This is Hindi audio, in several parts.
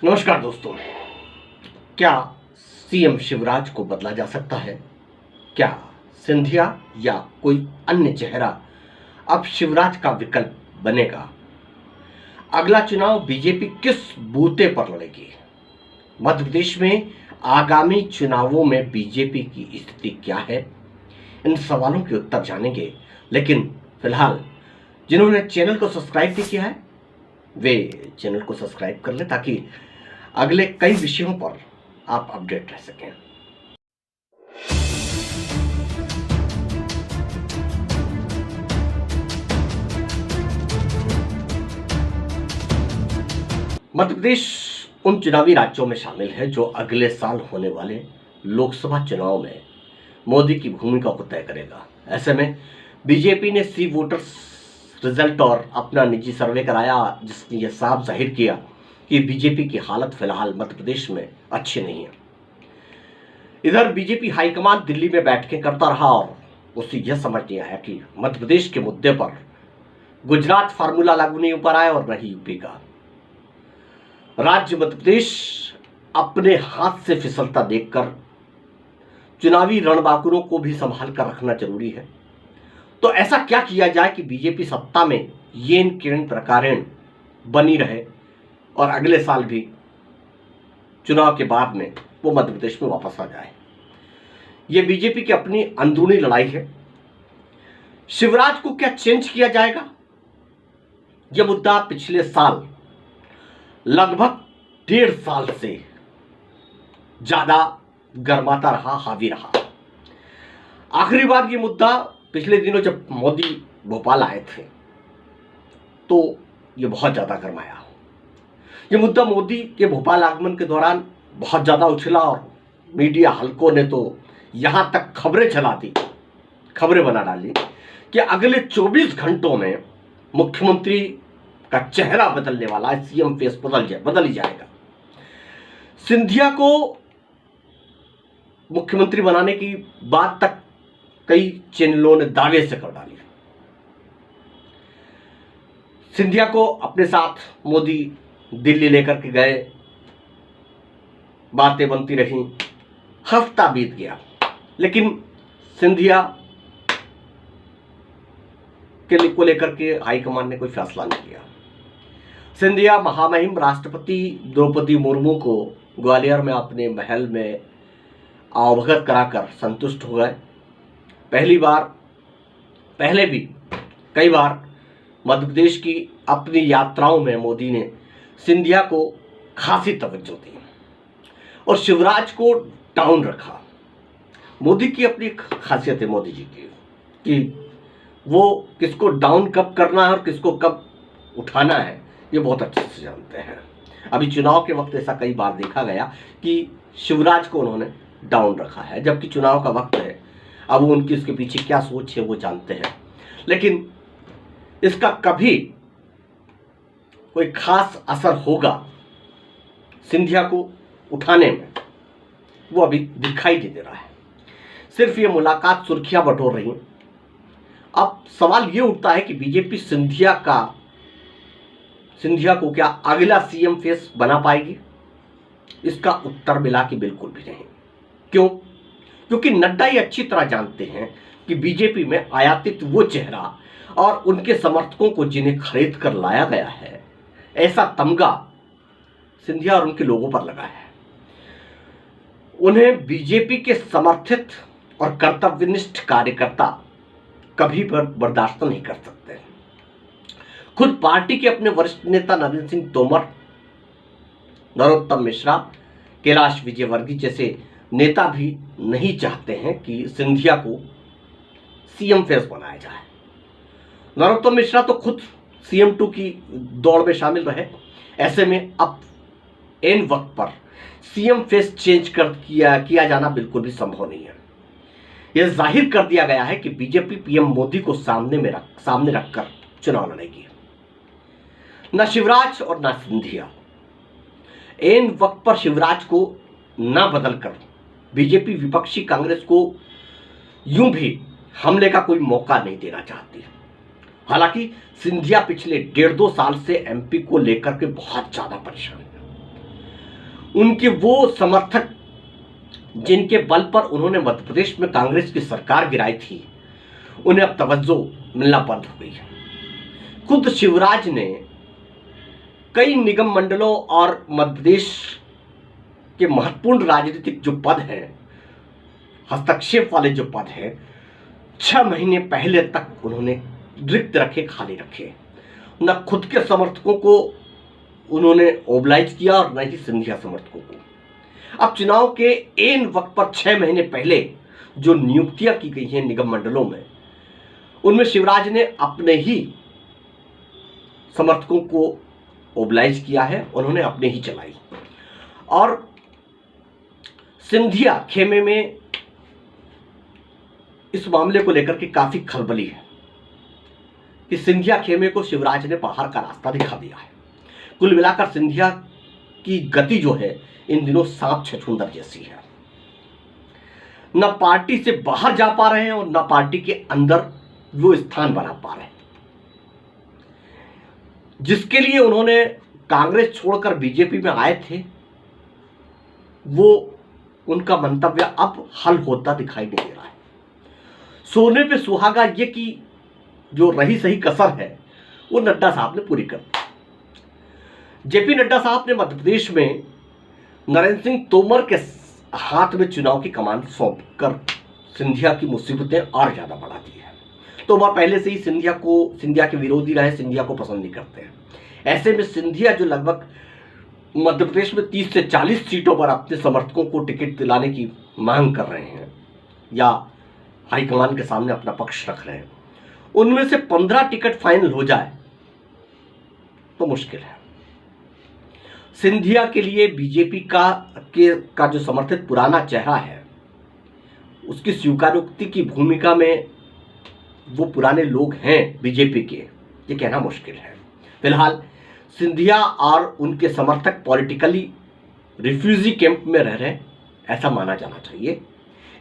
नमस्कार दोस्तों। क्या सीएम शिवराज को बदला जा सकता है? क्या सिंधिया या कोई अन्य चेहरा अब शिवराज का विकल्प बनेगा? अगला चुनाव बीजेपी किस बूते पर लड़ेगी? मध्य प्रदेश में आगामी चुनावों में बीजेपी की स्थिति क्या है? इन सवालों के उत्तर जानेंगे। लेकिन फिलहाल जिन्होंने चैनल को सब्सक्राइब नहीं किया है वे चैनल को सब्सक्राइब कर लें ताकि अगले कई विषयों पर आप अपडेट रह सकें। मध्य प्रदेश उन चुनावी राज्यों में शामिल है जो अगले साल होने वाले लोकसभा चुनाव में मोदी की भूमिका को तय करेगा। ऐसे में बीजेपी ने सी वोटर्स रिजल्ट और अपना निजी सर्वे कराया, जिसने यह साफ जाहिर किया कि बीजेपी की हालत फिलहाल मध्य प्रदेश में अच्छी नहीं है। इधर बीजेपी हाईकमान दिल्ली में बैठकें करता रहा और उसे यह समझ नहीं आया कि मध्य प्रदेश के मुद्दे पर गुजरात फार्मूला लागू नहीं हो पा रहा है और न ही यूपी का। राज्य मध्य प्रदेश अपने हाथ से फिसलता देखकर चुनावी रणबांकुरों को भी संभाल कर रखना जरूरी है। तो ऐसा क्या किया जाए कि बीजेपी सत्ता में येन किरण प्रकारेण बनी रहे और अगले साल भी चुनाव के बाद में वो मध्य प्रदेश में वापस आ जाए। ये बीजेपी की अपनी अंदरूनी लड़ाई है। शिवराज को क्या चेंज किया जाएगा? यह मुद्दा पिछले साल लगभग 1.5 साल से ज्यादा गर्माता रहा, हावी रहा। आखिरी बार ये मुद्दा पिछले दिनों जब मोदी भोपाल आए थे तो ये बहुत ज्यादा गर्माया। ये मुद्दा मोदी के भोपाल आगमन के दौरान बहुत ज्यादा उछला और मीडिया हलकों ने तो यहां तक खबरें चला दी, खबरें बना डाली कि अगले 24 घंटों में मुख्यमंत्री का चेहरा बदलने वाला है, सीएम फेस बदल ही जाएगा। सिंधिया को मुख्यमंत्री बनाने की बात तक कई चैनलों ने दावे से कर डाली। सिंधिया को अपने साथ मोदी दिल्ली लेकर के गए, बातें बनती रहीं, हफ्ता बीत गया, लेकिन सिंधिया को लेकर के हाईकमान ने कोई फैसला नहीं लिया। सिंधिया महामहिम राष्ट्रपति द्रौपदी मुर्मू को ग्वालियर में अपने महल में अवगत कराकर संतुष्ट हो गए। पहले भी कई बार मध्य प्रदेश की अपनी यात्राओं में मोदी ने सिंधिया को खासी तवज्जो दी और शिवराज को डाउन रखा। मोदी की अपनी खासियत है मोदी जी की कि वो किसको डाउन कब करना है और किसको कब उठाना है, ये बहुत अच्छे से जानते हैं। अभी चुनाव के वक्त ऐसा कई बार देखा गया कि शिवराज को उन्होंने डाउन रखा है, जबकि चुनाव का वक्त है। अब उनकी इसके पीछे क्या सोच है वो जानते हैं, लेकिन इसका कभी कोई खास असर होगा सिंधिया को उठाने में वो अभी दिखाई नहीं दे रहा है। सिर्फ ये मुलाकात सुर्खियां बटोर रही हैं। अब सवाल ये उठता है कि बीजेपी सिंधिया को क्या अगला सीएम फेस बना पाएगी? इसका उत्तर मिला कि बिल्कुल भी नहीं। क्यों? क्योंकि नड्डा ये अच्छी तरह जानते हैं कि बीजेपी में आयातित वो चेहरा और उनके समर्थकों को जिन्हें खरीद कर लाया गया है, ऐसा तमगा सिंधिया और उनके लोगों पर लगा है। उन्हें बीजेपी के समर्थित और कर्तव्यनिष्ठ कार्यकर्ता कभी बर्दाश्त नहीं कर सकते। खुद पार्टी के अपने वरिष्ठ नेता नरेंद्र सिंह तोमर, नरोत्तम मिश्रा, कैलाश विजयवर्गीय जैसे नेता भी नहीं चाहते हैं कि सिंधिया को सीएम फेस बनाया जाए। नरोत्तम मिश्रा तो खुद CM2 की दौड़ में शामिल रहे। ऐसे में अब एन वक्त पर सीएम फेस चेंज किया जाना बिल्कुल भी संभव नहीं है। यह जाहिर कर दिया गया है कि बीजेपी पीएम मोदी को सामने रखकर चुनाव लड़ेगी। न शिवराज और न सिंधिया। एन वक्त पर शिवराज को न बदलकर बीजेपी विपक्षी कांग्रेस को यूं भी हमले का कोई मौका नहीं देना चाहती। हालांकि सिंधिया पिछले 1.5-2 साल से MP को लेकर के बहुत ज्यादा परेशान है। उनके वो समर्थक जिनके बल पर उन्होंने मध्य प्रदेश में कांग्रेस की सरकार गिराई थी, उन्हें अब तवज्जो मिलना बंद हो गई है। खुद शिवराज ने कई निगम मंडलों और मध्य प्रदेश के महत्वपूर्ण राजनीतिक जो पद हैं, हस्तक्षेप वाले जो पद हैं, 6 महीने पहले तक उन्होंने रिक्त रखे, खाली रखे। न खुद के समर्थकों को उन्होंने मोबिलाइज किया और न ही सिंधिया समर्थकों को। अब चुनाव के एन वक्त पर 6 महीने पहले जो नियुक्तियां की गई हैं निगम मंडलों में, उनमें शिवराज ने अपने ही समर्थकों को मोबिलाइज किया है, उन्होंने अपने ही चलाई। और सिंधिया खेमे में इस मामले को लेकर के काफी खलबली है कि सिंधिया खेमे को शिवराज ने बाहर का रास्ता दिखा दिया है। कुल मिलाकर सिंधिया की गति जो है इन दिनों सांप छछूंदर जैसी है। न पार्टी से बाहर जा पा रहे हैं और न पार्टी के अंदर वो स्थान बना पा रहे हैं। जिसके लिए उन्होंने कांग्रेस छोड़कर बीजेपी में आए थे, वो उनका मंतव्य अब हल होता दिखाई नहीं दे रहा है। सोने पे सुहागा ये कि जो रही सही कसर है वो नड्डा साहब ने पूरी कर दी। जेपी नड्डा साहब ने मध्य प्रदेश में नरेंद्र सिंह तोमर के हाथ में चुनाव की कमान सौंपकर सिंधिया की मुसीबतें और ज्यादा बढ़ा दी है। तोमर पहले से ही सिंधिया के विरोधी रहे, सिंधिया को पसंद नहीं करते हैं। ऐसे में सिंधिया जो लगभग मध्य प्रदेश में 30 से 40 सीटों पर अपने समर्थकों को टिकट दिलाने की मांग कर रहे हैं या हाईकमान के सामने अपना पक्ष रख रहे हैं, उनमें से 15 टिकट फाइनल हो जाए तो मुश्किल है। सिंधिया के लिए बीजेपी का जो समर्थित पुराना चेहरा है, उसकी स्वीकारोक्ति की भूमिका में वो पुराने लोग हैं बीजेपी के, ये कहना मुश्किल है। फिलहाल सिंधिया और उनके समर्थक पॉलिटिकली रिफ्यूजी कैंप में रह रहे हैं, ऐसा माना जाना चाहिए।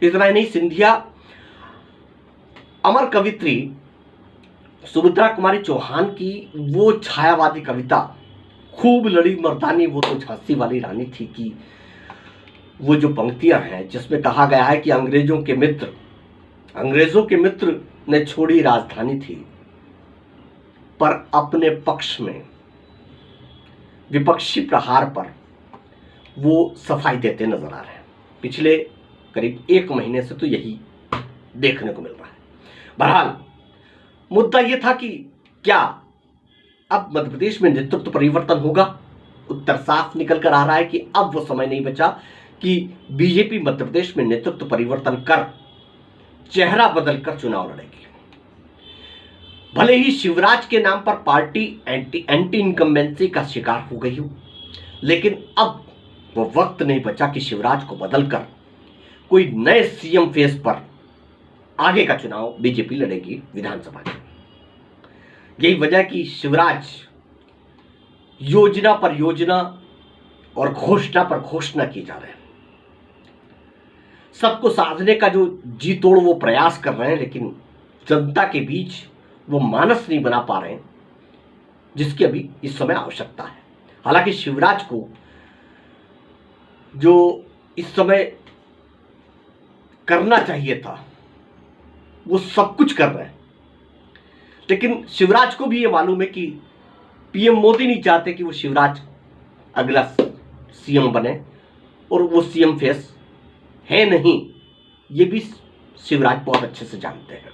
इतना ही नहीं, सिंधिया अमर कवित्री सुमित्रा कुमारी चौहान की वो छायावादी कविता खूब लड़ी मर्दानी वो तो झांसी वाली रानी थी कि वो जो पंक्तियां हैं जिसमें कहा गया है कि अंग्रेजों के मित्र ने छोड़ी राजधानी थी, पर अपने पक्ष में विपक्षी प्रहार पर वो सफाई देते नजर आ रहे हैं। पिछले करीब 1 महीने से तो यही देखने को मिल रहा है। बहरहाल मुद्दा यह था कि क्या अब मध्य प्रदेश में नेतृत्व परिवर्तन होगा। उत्तर साफ निकल कर आ रहा है कि अब वो समय नहीं बचा कि बीजेपी मध्य प्रदेश में नेतृत्व परिवर्तन कर चेहरा बदलकर चुनाव लड़ेगी। भले ही शिवराज के नाम पर पार्टी एंटी इनकम्बेंसी का शिकार हो गई हो, लेकिन अब वो वक्त नहीं बचा कि शिवराज को बदलकर कोई नए सीएम फेस पर आगे का चुनाव बीजेपी लड़ेगी विधानसभा में। यही वजह कि शिवराज योजना पर योजना और घोषणा पर घोषणा की जा रहे हैं। सबको साधने का जो जी तोड़ वो प्रयास कर रहे हैं, लेकिन जनता के बीच वो मानस नहीं बना पा रहे हैं जिसकी अभी इस समय आवश्यकता है। हालांकि शिवराज को जो इस समय करना चाहिए था वो सब कुछ कर रहे हैं, लेकिन शिवराज को भी ये मालूम है कि पीएम मोदी नहीं चाहते कि वो शिवराज अगला सीएम बने, और वो सीएम फेस है नहीं, ये भी शिवराज बहुत अच्छे से जानते हैं।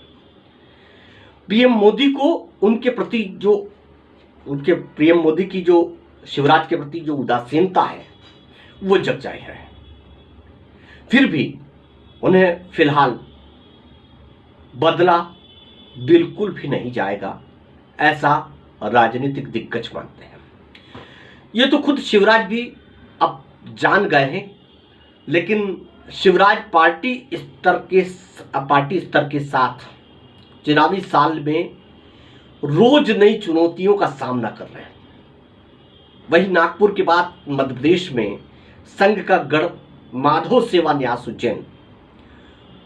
पीएम मोदी को उनके प्रति जो पीएम मोदी की जो शिवराज के प्रति जो उदासीनता है वो जग जाए है। फिर भी उन्हें फिलहाल बदला बिल्कुल भी नहीं जाएगा, ऐसा राजनीतिक दिग्गज मानते हैं। ये तो खुद शिवराज भी अब जान गए हैं, लेकिन शिवराज पार्टी स्तर के साथ चुनावी साल में रोज नई चुनौतियों का सामना कर रहे हैं। वहीं नागपुर के बाद मध्य प्रदेश में संघ का गढ़ माधव सेवा न्यास उज्जैन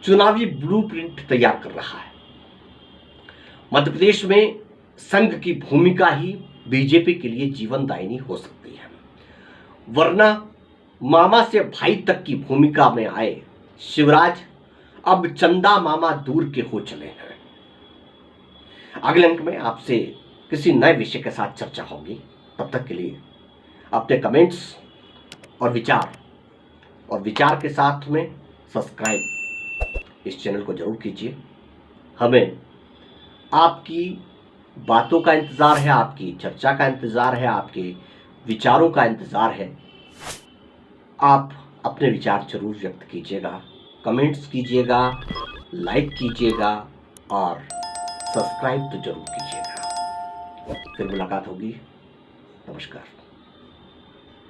चुनावी ब्लूप्रिंट तैयार कर रहा है। मध्य प्रदेश में संघ की भूमिका ही बीजेपी के लिए जीवनदायिनी हो सकती है, वरना मामा से भाई तक की भूमिका में आए शिवराज अब चंदा मामा दूर के हो चले हैं। अगले अंक में आपसे किसी नए विषय के साथ चर्चा होगी। तब तक के लिए अपने कमेंट्स और विचार के साथ में सब्सक्राइब इस चैनल को जरूर कीजिए। हमें आपकी बातों का इंतज़ार है, आपकी चर्चा का इंतज़ार है, आपके विचारों का इंतज़ार है। आप अपने विचार जरूर व्यक्त कीजिएगा, कमेंट्स कीजिएगा, लाइक कीजिएगा और सब्सक्राइब तो जरूर कीजिएगा। फिर मुलाकात होगी। नमस्कार।